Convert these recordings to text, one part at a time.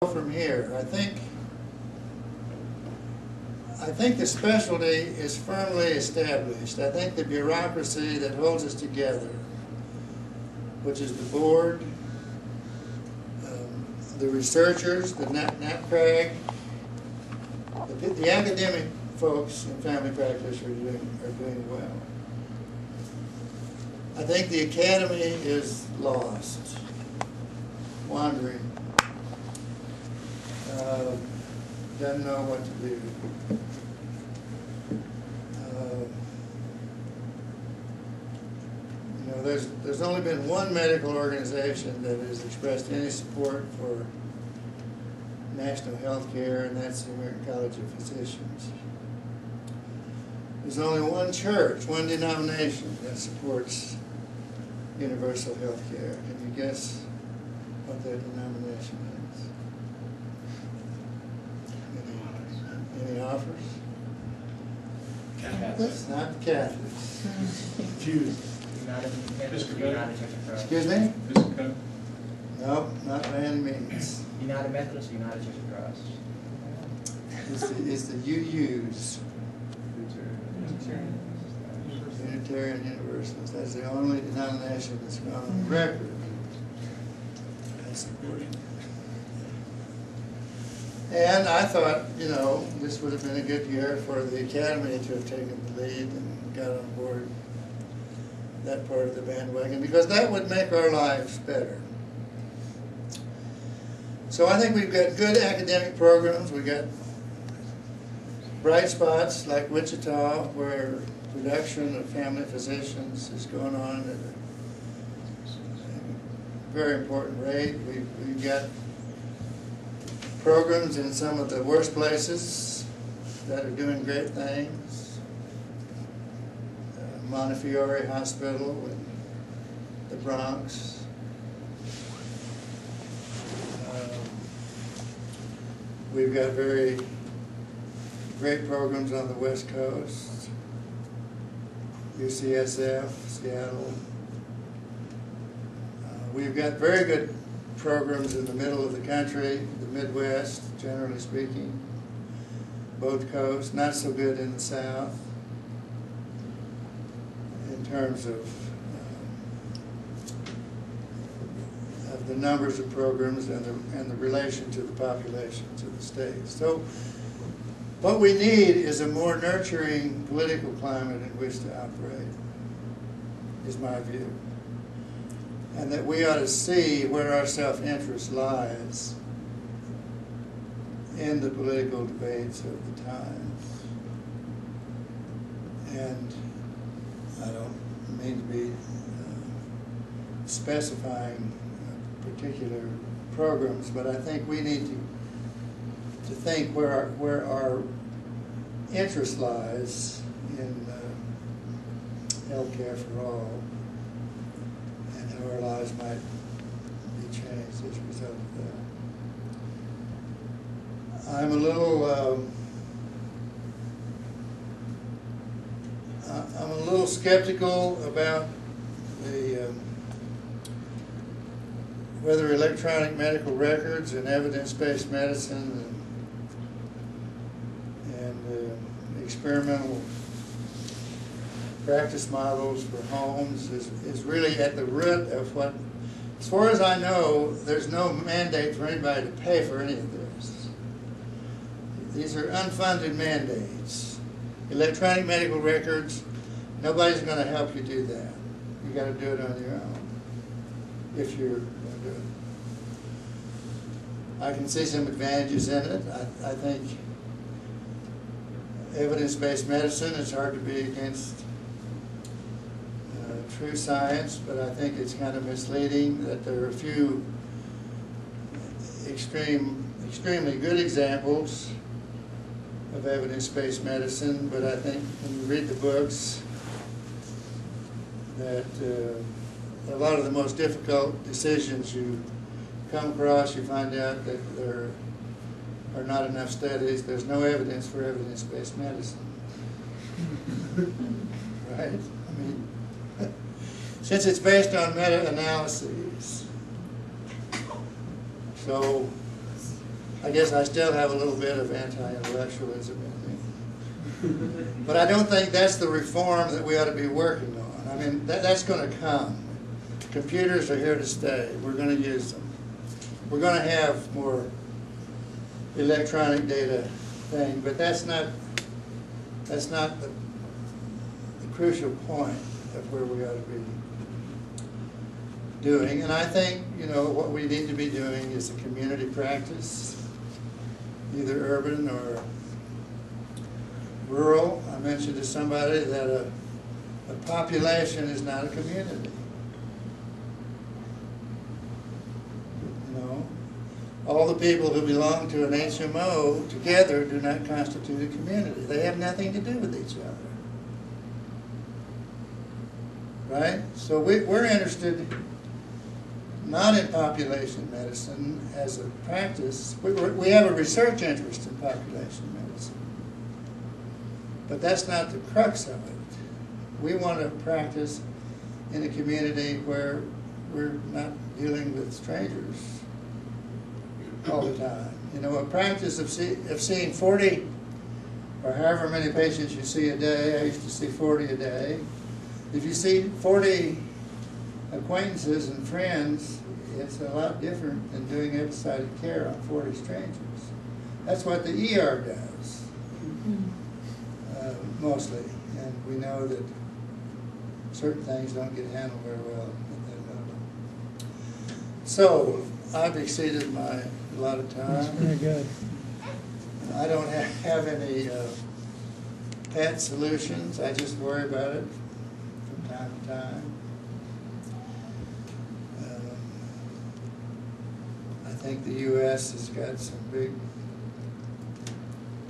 from here? I think the specialty is firmly established. I think the bureaucracy that holds us together, which is the board, the researchers, the NAPCRAG, the academic folks in family practice are doing well. I think the academy is lost, wandering, doesn't know what to do. You know, there's only been one medical organization that has expressed any support for national health care, and that's the American College of Physicians. There's only one church, one denomination that supports universal health care. Can you guess what that denomination is? Any offers? Catholics. Not the Catholics. Jews. United Methodist or United Church of Christ? Excuse me? No, not by any means. United Methodist or United Church of Christ? It's the UUs. Unitarian Universalists. That's the only denomination that's gone on record as supporting it. And I thought, you know, this would have been a good year for the Academy to have taken the lead and got on board that part of the bandwagon, because that would make our lives better. So I think we've got good academic programs. We've got bright spots like Wichita, where production of family physicians is going on at a very important rate. We've got programs in some of the worst places that are doing great things. Montefiore Hospital in the Bronx. We've got very great programs on the West Coast. UCSF, Seattle. We've got very good programs in the middle of the country, the Midwest, generally speaking. Both coasts, not so good in the South in terms of the numbers of programs and the relation to the populations of the states. So what we need is a more nurturing political climate in which to operate, is my view. And that we ought to see where our self-interest lies in the political debates of the times. And I don't mean to be specifying particular programs, but I think we need to think where our interest lies in healthcare for all, and how our lives might be changed as a result of that. I'm a little skeptical about the whether electronic medical records and evidence-based medicine and experimental practice models for homes is really at the root of what, as far as I know, there's no mandate for anybody to pay for any of this. These are unfunded mandates. Electronic medical records, nobody's going to help you do that. You got to do it on your own, if you're going to do it. I can see some advantages in it. I think evidence-based medicine, it's hard to be against true science, but I think it's kind of misleading that there are a few extremely good examples of evidence-based medicine, but I think when you read the books that a lot of the most difficult decisions you come across, you find out that there are not enough studies. There's no evidence for evidence-based medicine. Right? I mean, since it's based on meta-analyses. So I guess I still have a little bit of anti-intellectualism in me. But I don't think that's the reform that we ought to be working on. I mean, that's going to come. Computers are here to stay. We're going to use them. We're going to have more electronic data thing, but that's not the crucial point of where we ought to be doing. And I think, you know, what we need to be doing is a community practice, either urban or rural. I mentioned to somebody that a population is not a community. You know, all the people who belong to an HMO together do not constitute a community. They have nothing to do with each other. Right? So we're interested not in population medicine as a practice. We have a research interest in population medicine. But that's not the crux of it. We want to practice in a community where we're not dealing with strangers all the time. You know, a practice of seeing 40 or however many patients you see a day, I used to see 40 a day. If you see 40 acquaintances and friends, it's a lot different than doing episodic care on 40 strangers. That's what the ER does, mostly. And we know that certain things don't get handled very well at that level. So, I've exceeded my allotted time. That's very good. I don't have any pat solutions. I just worry about it from time to time. I think the U.S. has got some big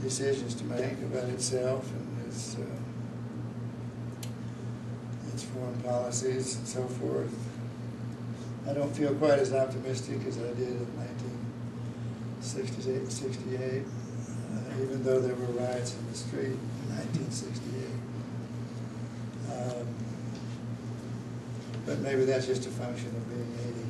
decisions to make about itself and its foreign policies and so forth. I don't feel quite as optimistic as I did in 1968, even though there were riots in the street in 1968. But maybe that's just a function of being 80.